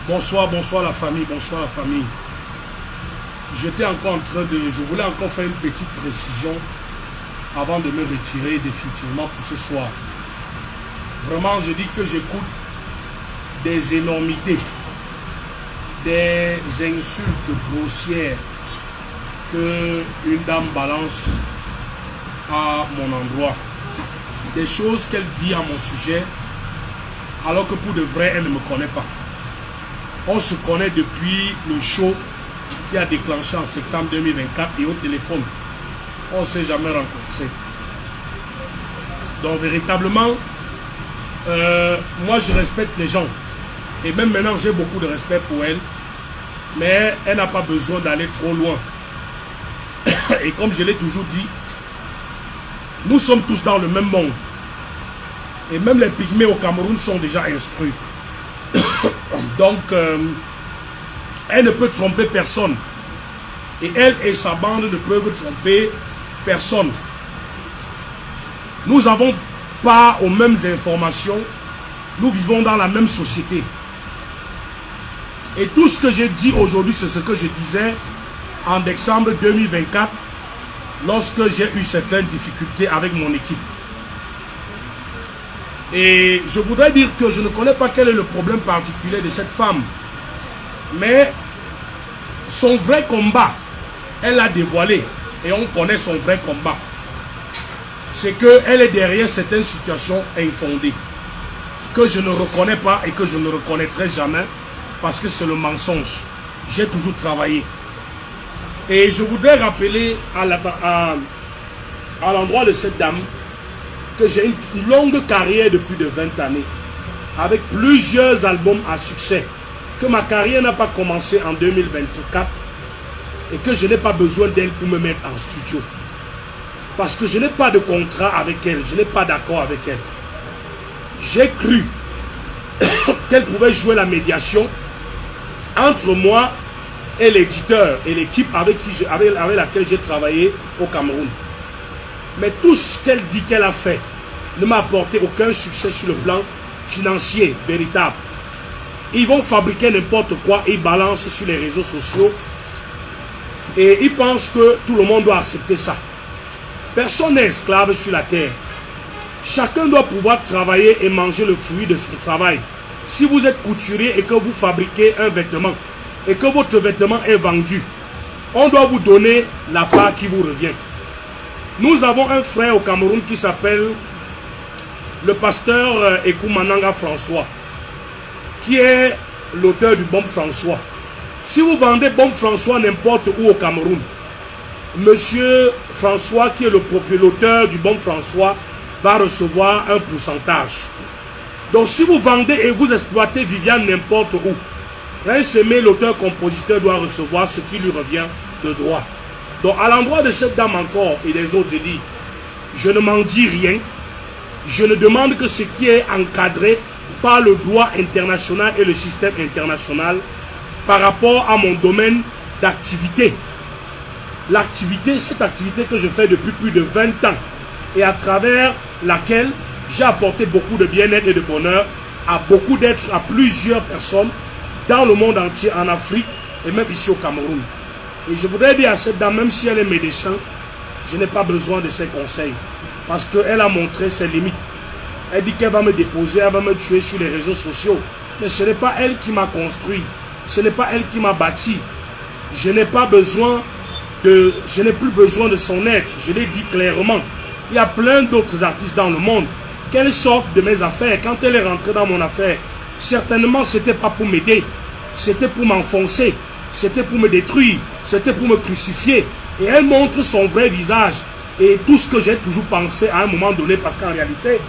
Bonsoir la famille, bonsoir la famille. J'étais encore en train de... Je voulais encore faire une petite précision avant de me retirer définitivement pour ce soir. Vraiment, je dis que j'écoute des énormités, des insultes grossières que une dame balance à mon endroit. Des choses qu'elle dit à mon sujet, alors que pour de vrai, elle ne me connaît pas. On se connaît depuis le show qui a déclenché en septembre 2024 et au téléphone. On ne s'est jamais rencontrés. Donc véritablement, moi je respecte les gens. Et même maintenant, j'ai beaucoup de respect pour elle. Mais elle n'a pas besoin d'aller trop loin. Et comme je l'ai toujours dit, nous sommes tous dans le même monde. Et même les pygmées au Cameroun sont déjà instruits. Donc, elle ne peut tromper personne. Et elle et sa bande ne peuvent tromper personne. Nous n'avons pas aux mêmes informations. Nous vivons dans la même société. Et tout ce que j'ai dit aujourd'hui, c'est ce que je disais en décembre 2024, lorsque j'ai eu certaines difficultés avec mon équipe. Et je voudrais dire que je ne connais pas quel est le problème particulier de cette femme. Mais son vrai combat, elle l'a dévoilé. Et on connaît son vrai combat. C'est qu'elle est derrière certaines situations infondées. Que je ne reconnais pas et que je ne reconnaîtrai jamais. Parce que c'est le mensonge. J'ai toujours travaillé. Et je voudrais rappeler à l'endroit de cette dame que j'ai une longue carrière de plus de 20 années, avec plusieurs albums à succès, que ma carrière n'a pas commencé en 2024 et que je n'ai pas besoin d'elle pour me mettre en studio. Parce que je n'ai pas de contrat avec elle, je n'ai pas d'accord avec elle. J'ai cru qu'elle pouvait jouer la médiation entre moi et l'éditeur et l'équipe avec laquelle j'ai travaillé au Cameroun. Mais tout ce qu'elle dit qu'elle a fait ne m'a apporté aucun succès sur le plan financier véritable. Ils vont fabriquer n'importe quoi, ils balancent sur les réseaux sociaux et ils pensent que tout le monde doit accepter ça. Personne n'est esclave sur la terre. Chacun doit pouvoir travailler et manger le fruit de son travail. Si vous êtes couturier et que vous fabriquez un vêtement et que votre vêtement est vendu, on doit vous donner la part qui vous revient. Nous avons un frère au Cameroun qui s'appelle le pasteur Ekoumananga François, qui est l'auteur du Bombe François. Si vous vendez Bombe François n'importe où au Cameroun, monsieur François, qui est le propriétaire du Bombe François, va recevoir un pourcentage. Donc si vous vendez et vous exploitez Viviane n'importe où, Rinsemé, l'auteur-compositeur, doit recevoir ce qui lui revient de droit. Donc à l'endroit de cette dame encore et des autres, je dis, je ne m'en dis rien. Je ne demande que ce qui est encadré par le droit international et le système international par rapport à mon domaine d'activité. L'activité, cette activité que je fais depuis plus de 20 ans et à travers laquelle j'ai apporté beaucoup de bien-être et de bonheur à beaucoup d'êtres, à plusieurs personnes dans le monde entier, en Afrique et même ici au Cameroun. Et je voudrais dire à cette dame, même si elle est médecin, je n'ai pas besoin de ses conseils. Parce qu'elle a montré ses limites. Elle dit qu'elle va me déposer, elle va me tuer sur les réseaux sociaux. Mais ce n'est pas elle qui m'a construit. Ce n'est pas elle qui m'a bâti. Je n'ai pas besoin de... Je n'ai plus besoin de son aide. Je l'ai dit clairement. Il y a plein d'autres artistes dans le monde. Qu'elle sorte de mes affaires. Quand elle est rentrée dans mon affaire, certainement ce n'était pas pour m'aider. C'était pour m'enfoncer. C'était pour me détruire. C'était pour me crucifier. Et elle montre son vrai visage. Et tout ce que j'ai toujours pensé à un moment donné, parce qu'en réalité,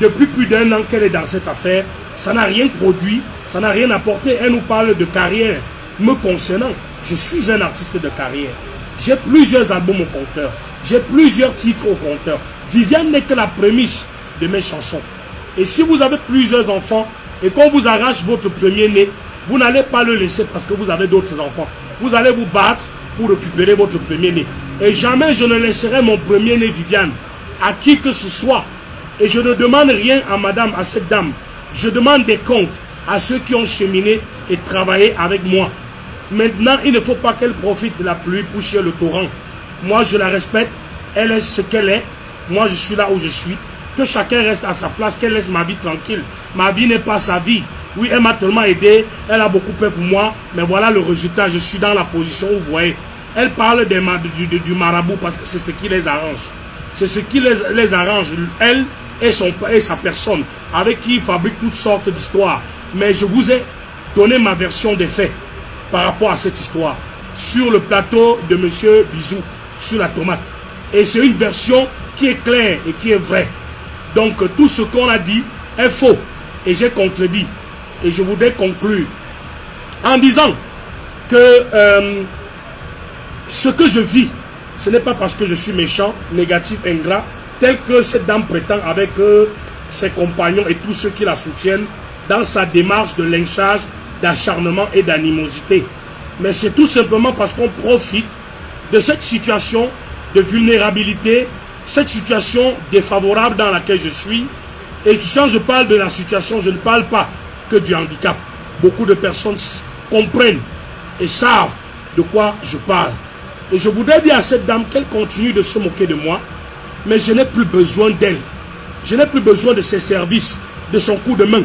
depuis plus d'1 an qu'elle est dans cette affaire, ça n'a rien produit, ça n'a rien apporté. Elle nous parle de carrière. Me concernant, je suis un artiste de carrière. J'ai plusieurs albums au compteur. J'ai plusieurs titres au compteur. Viviane n'est que la prémisse de mes chansons. Et si vous avez plusieurs enfants et qu'on vous arrache votre premier-né, vous n'allez pas le laisser parce que vous avez d'autres enfants. Vous allez vous battre pour récupérer votre premier-né. Et jamais je ne laisserai mon premier-né Viviane à qui que ce soit. Et je ne demande rien à madame, à cette dame. Je demande des comptes. à ceux qui ont cheminé et travaillé avec moi. Maintenant, il ne faut pas qu'elle profite de la pluie pour chier le torrent. Moi, je la respecte. Elle est ce qu'elle est. Moi, je suis là où je suis. Que chacun reste à sa place, qu'elle laisse ma vie tranquille. Ma vie n'est pas sa vie. Oui, elle m'a tellement aidé. Elle a beaucoup fait pour moi. Mais voilà le résultat. Je suis dans la position où vous voyez. Elle parle du marabout parce que c'est ce qui les arrange. C'est ce qui les arrange. Elle et sa personne avec qui il fabrique toutes sortes d'histoires. Mais je vous ai donné ma version des faits par rapport à cette histoire. Sur le plateau de M. Bizou, sur la tomate. Et c'est une version qui est claire et qui est vraie. Donc tout ce qu'on a dit est faux. Et j'ai contredit. Et je voudrais conclure en disant que ce que je vis, ce n'est pas parce que je suis méchant, négatif, ingrat, tel que cette dame prétend avec ses compagnons et tous ceux qui la soutiennent dans sa démarche de lynchage, d'acharnement et d'animosité. Mais c'est tout simplement parce qu'on profite de cette situation de vulnérabilité, cette situation défavorable dans laquelle je suis. Et quand je parle de la situation, je ne parle pas que du handicap. Beaucoup de personnes comprennent et savent de quoi je parle. Et je voudrais dire à cette dame qu'elle continue de se moquer de moi, mais je n'ai plus besoin d'elle. Je n'ai plus besoin de ses services, de son coup de main.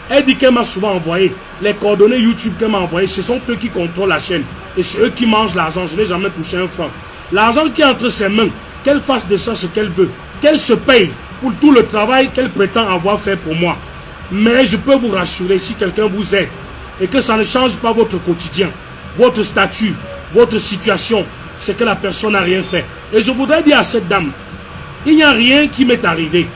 Elle dit qu'elle m'a souvent envoyé. Les coordonnées YouTube qu'elle m'a envoyées, ce sont eux qui contrôlent la chaîne. Et c'est eux qui mangent l'argent. Je n'ai jamais touché un franc. L'argent qui est entre ses mains, qu'elle fasse de ça ce qu'elle veut. Qu'elle se paye pour tout le travail qu'elle prétend avoir fait pour moi. Mais je peux vous rassurer, si quelqu'un vous aide, et que ça ne change pas votre quotidien, votre statut, votre situation, c'est que la personne n'a rien fait. Et je voudrais dire à cette dame, il n'y a rien qui m'est arrivé.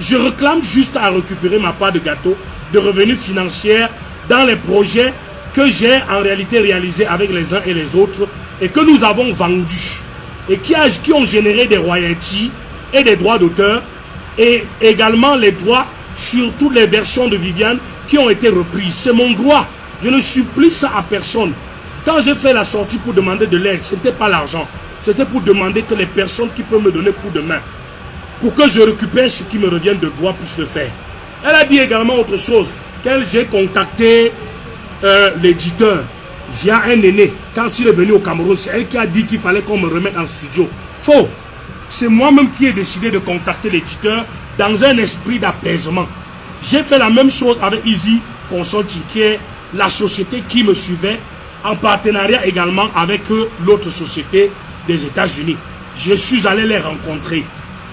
Je réclame juste à récupérer ma part de gâteau, de revenus financiers dans les projets que j'ai en réalité réalisés avec les uns et les autres et que nous avons vendus et qui ont généré des royalties et des droits d'auteur et également les droits sur toutes les versions de Viviane qui ont été reprises. C'est mon droit. Je ne supplie ça à personne. Quand j'ai fait la sortie pour demander de l'aide, ce n'était pas l'argent. C'était pour demander que les personnes qui peuvent me donner coup de main, pour que je récupère ce qui me revient de droit, puissent le faire. Elle a dit également autre chose, qu'elle j'ai contacté l'éditeur via un aîné. Quand il est venu au Cameroun, c'est elle qui a dit qu'il fallait qu'on me remette en studio. Faux. C'est moi-même qui ai décidé de contacter l'éditeur dans un esprit d'apaisement. J'ai fait la même chose avec Easy Consulting, qui est la société qui me suivait, en partenariat également avec l'autre société des États-Unis. Je suis allé les rencontrer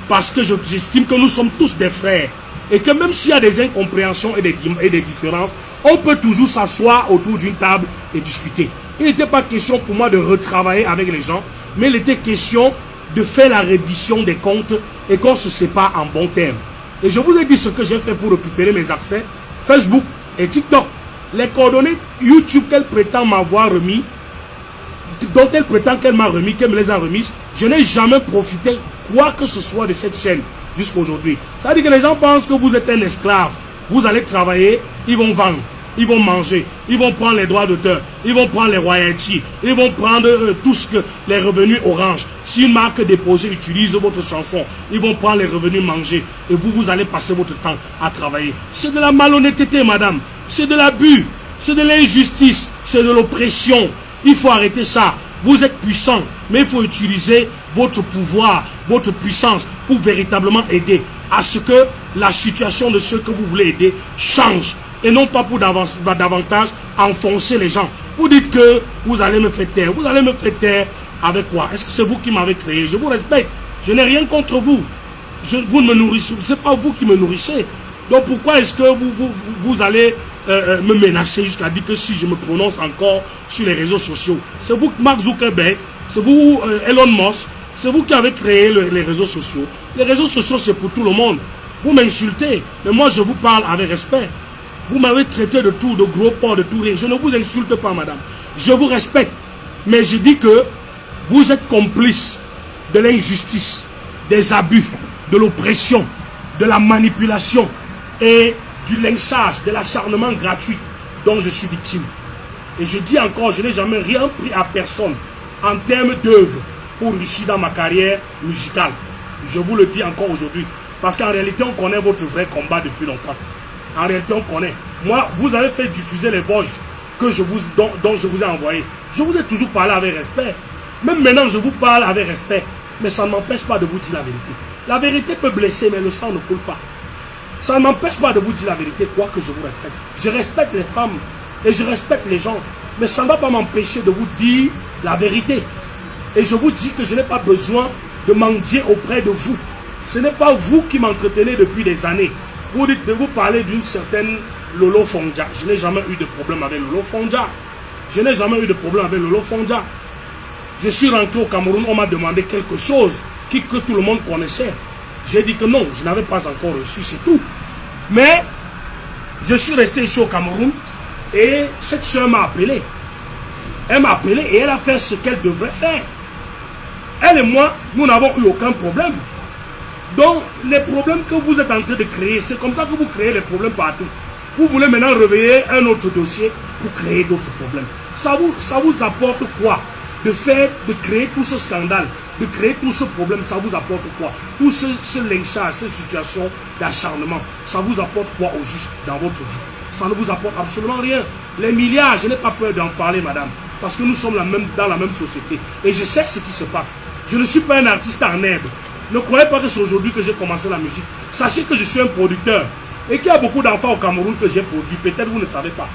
parce que j'estime que nous sommes tous des frères et que même s'il y a des incompréhensions et des différences, on peut toujours s'asseoir autour d'une table et discuter. Il n'était pas question pour moi de retravailler avec les gens, mais il était question de faire la reddition des comptes et qu'on se sépare en bons termes. Et je vous ai dit ce que j'ai fait pour récupérer mes accès Facebook et TikTok. Les coordonnées YouTube qu'elle prétend m'avoir remis, dont elle prétend qu'elle m'a remis, qu'elle me les a remises, je n'ai jamais profité quoi que ce soit de cette chaîne jusqu'à aujourd'hui. Ça veut dire que les gens pensent que vous êtes un esclave. Vous allez travailler, ils vont vendre, ils vont manger, ils vont prendre les droits d'auteur, ils vont prendre les royalties, ils vont prendre tout ce que les revenus Orange. Si une marque déposée utilise votre chanson, ils vont prendre les revenus manger et vous allez passer votre temps à travailler. C'est de la malhonnêteté, madame. C'est de l'abus, c'est de l'injustice, c'est de l'oppression. Il faut arrêter ça. Vous êtes puissant, mais il faut utiliser votre pouvoir, votre puissance pour véritablement aider à ce que la situation de ceux que vous voulez aider change. Et non pas pour davantage enfoncer les gens. Vous dites que vous allez me faire taire. Vous allez me faire taire avec quoi? Est-ce que c'est vous qui m'avez créé? Je vous respecte. Je n'ai rien contre vous. Vous ne me nourrissez. Ce n'est pas vous qui me nourrissez. Donc pourquoi est-ce que vous allez me menacer jusqu'à dire que si je me prononce encore sur les réseaux sociaux? C'est vous, Mark Zuckerberg, c'est vous, Elon Musk, c'est vous qui avez créé les réseaux sociaux. Les réseaux sociaux, c'est pour tout le monde. Vous m'insultez, mais moi je vous parle avec respect. Vous m'avez traité de tout, de gros porc, de tout. Je ne vous insulte pas, madame. Je vous respecte. Mais je dis que vous êtes complice de l'injustice, des abus, de l'oppression, de la manipulation et du lynchage, de l'acharnement gratuit dont je suis victime. Et je dis encore, je n'ai jamais rien pris à personne en termes d'œuvre pour réussir dans ma carrière musicale. Je vous le dis encore aujourd'hui. Parce qu'en réalité, on connaît votre vrai combat depuis longtemps. En réalité, on connaît. Moi, vous avez fait diffuser les voices dont je vous ai envoyé. Je vous ai toujours parlé avec respect. Même maintenant, je vous parle avec respect. Mais ça ne m'empêche pas de vous dire la vérité. La vérité peut blesser, mais le sang ne coule pas. Ça ne m'empêche pas de vous dire la vérité, quoique je vous respecte. Je respecte les femmes et je respecte les gens. Mais ça ne va pas m'empêcher de vous dire la vérité. Et je vous dis que je n'ai pas besoin de mendier auprès de vous. Ce n'est pas vous qui m'entretenez depuis des années. Vous dites de vous parler d'une certaine Lolo Fondja. Je n'ai jamais eu de problème avec Lolo Fondja. Je n'ai jamais eu de problème avec Lolo Fondja. Je suis rentré au Cameroun, on m'a demandé quelque chose que tout le monde connaissait. J'ai dit que non, je n'avais pas encore reçu, c'est tout. Mais je suis resté ici au Cameroun et cette soeur m'a appelé. Elle m'a appelé et elle a fait ce qu'elle devrait faire. Elle et moi, nous n'avons eu aucun problème. Donc, les problèmes que vous êtes en train de créer, c'est comme ça que vous créez les problèmes partout. Vous voulez maintenant réveiller un autre dossier pour créer d'autres problèmes. Ça vous apporte quoi? De créer tout ce scandale, de créer tout ce problème, ça vous apporte quoi? Tout ce lynchage, cette situation d'acharnement, ça vous apporte quoi au juste dans votre vie? Ça ne vous apporte absolument rien. Les milliards, je n'ai pas peur d'en parler, madame, parce que nous sommes dans la même société. Et je sais ce qui se passe. Je ne suis pas un artiste en herbe. Ne croyez pas que c'est aujourd'hui que j'ai commencé la musique. Sachez que je suis un producteur et qu'il y a beaucoup d'enfants au Cameroun que j'ai produit. Peut-être vous ne savez pas.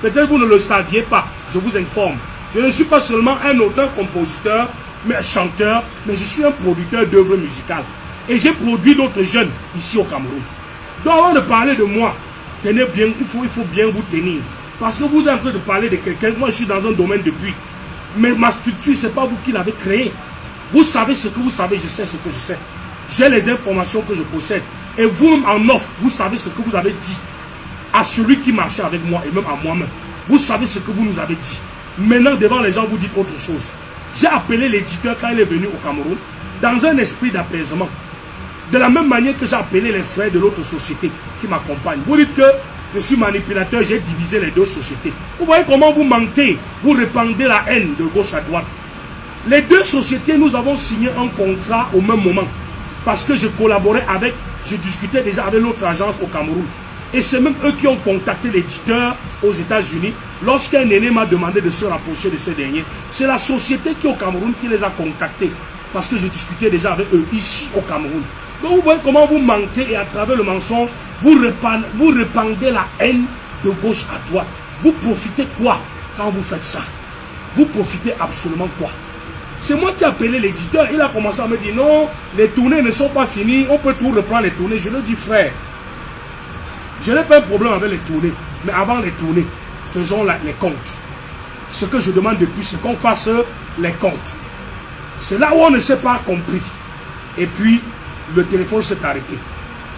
Peut-être vous ne le saviez pas. Je vous informe. Je ne suis pas seulement un auteur-compositeur, mais chanteur, mais je suis un producteur d'œuvres musicales. Et j'ai produit d'autres jeunes ici au Cameroun. Donc avant de parler de moi, tenez bien, il faut bien vous tenir. Parce que vous êtes en train de parler de quelqu'un. Moi, je suis dans un domaine depuis. Mais ma structure, ce n'est pas vous qui l'avez créée. Vous savez ce que vous savez, je sais ce que je sais. J'ai les informations que je possède. Et vous, en offre, vous savez ce que vous avez dit à celui qui marchait avec moi et même à moi-même. Vous savez ce que vous nous avez dit. Maintenant, devant les gens, vous dites autre chose. J'ai appelé l'éditeur quand il est venu au Cameroun dans un esprit d'apaisement. De la même manière que j'ai appelé les frères de l'autre société qui m'accompagnent. Vous dites que je suis manipulateur, j'ai divisé les deux sociétés. Vous voyez comment vous mentez, vous répandez la haine de gauche à droite. Les deux sociétés, nous avons signé un contrat au même moment. Parce que je collaborais avec, je discutais déjà avec l'autre agence au Cameroun. Et c'est même eux qui ont contacté l'éditeur aux États-Unis lorsqu'un aîné m'a demandé de se rapprocher de ce dernier. C'est la société qui est au Cameroun qui les a contactés. Parce que je discutais déjà avec eux ici au Cameroun. Donc vous voyez comment vous mentez et à travers le mensonge, vous répandez la haine de gauche à droite. Vous profitez quoi quand vous faites ça? Vous profitez absolument quoi? C'est moi qui ai appelé l'éditeur. Il a commencé à me dire non, les tournées ne sont pas finies, on peut tout reprendre les tournées. Je lui dis frère, je n'ai pas un problème avec les tournées, mais avant les tournées, faisons les comptes. Ce que je demande depuis, c'est qu'on fasse les comptes. C'est là où on ne s'est pas compris. Et puis, le téléphone s'est arrêté.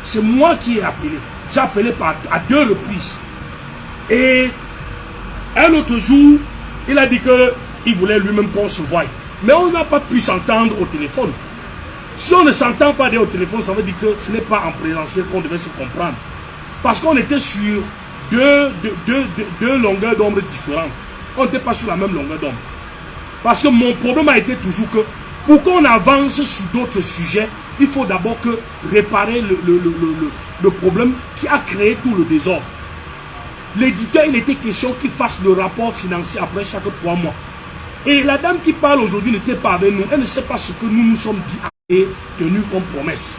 C'est moi qui ai appelé. J'ai appelé à 2 reprises. Et un autre jour, il a dit qu'il voulait lui-même qu'on se voie. Mais on n'a pas pu s'entendre au téléphone. Si on ne s'entend pas au téléphone, ça veut dire que ce n'est pas en présentiel qu'on devait se comprendre. Parce qu'on était sur deux longueurs d'ombre différentes. On n'était pas sur la même longueur d'ombre. Parce que mon problème a été toujours que pour qu'on avance sur d'autres sujets, il faut d'abord réparer le problème qui a créé tout le désordre. L'éditeur, il était question qu'il fasse le rapport financier après chaque 3 mois. Et la dame qui parle aujourd'hui n'était pas avec nous. Elle ne sait pas ce que nous nous sommes dit et tenu comme promesse.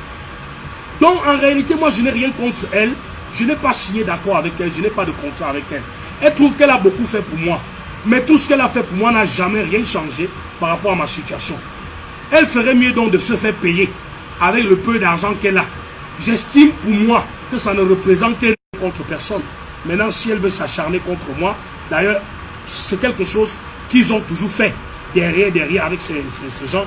Donc en réalité, moi je n'ai rien contre elle. Je n'ai pas signé d'accord avec elle. Je n'ai pas de contrat avec elle. Elle trouve qu'elle a beaucoup fait pour moi. Mais tout ce qu'elle a fait pour moi n'a jamais rien changé par rapport à ma situation. Elle ferait mieux donc de se faire payer avec le peu d'argent qu'elle a. J'estime pour moi que ça ne représente qu'elle contre personne. Maintenant, si elle veut s'acharner contre moi, d'ailleurs, c'est quelque chose qu'ils ont toujours fait derrière avec ces gens.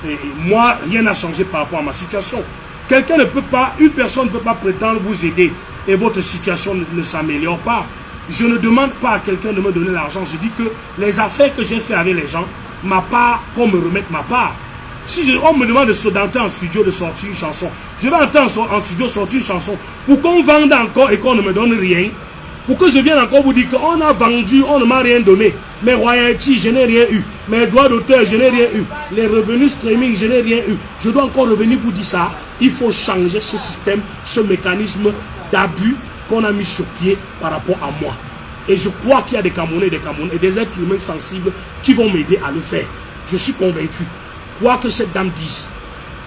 Et moi, rien n'a changé par rapport à ma situation. Quelqu'un ne peut pas, une personne ne peut pas prétendre vous aider et votre situation ne s'améliore pas. Je ne demande pas à quelqu'un de me donner l'argent. Je dis que les affaires que j'ai fait avec les gens, ma part, qu'on me remette ma part. Si on me demande d'entrer en studio, de sortir une chanson, je vais entrer en studio, sortir une chanson pour qu'on vende encore et qu'on ne me donne rien. Pour que je vienne encore vous dire qu'on a vendu, on ne m'a rien donné. Mes royalties, je n'ai rien eu. Mes droits d'auteur, je n'ai rien eu. Les revenus streaming, je n'ai rien eu. Je dois encore revenir vous dire ça. Il faut changer ce système, ce mécanisme d'abus qu'on a mis sur pied par rapport à moi. Et je crois qu'il y a des Camerounais et des êtres humains sensibles qui vont m'aider à le faire. Je suis convaincu. Quoi que cette dame dise,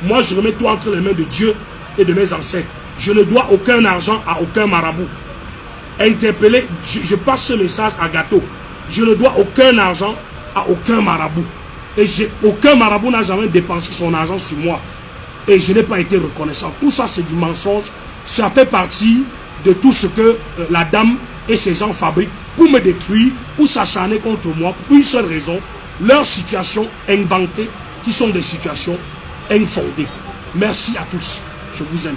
moi je remets tout entre les mains de Dieu et de mes ancêtres. Je ne dois aucun argent à aucun marabout. Interpellé, je passe ce message à Gâteau. Je ne dois aucun argent à aucun marabout. Et aucun marabout n'a jamais dépensé son argent sur moi. Et je n'ai pas été reconnaissant. Tout ça, c'est du mensonge. Ça fait partie de tout ce que la dame et ses gens fabriquent pour me détruire, pour s'acharner contre moi, pour une seule raison, leurs situations inventées, qui sont des situations infondées. Merci à tous. Je vous aime.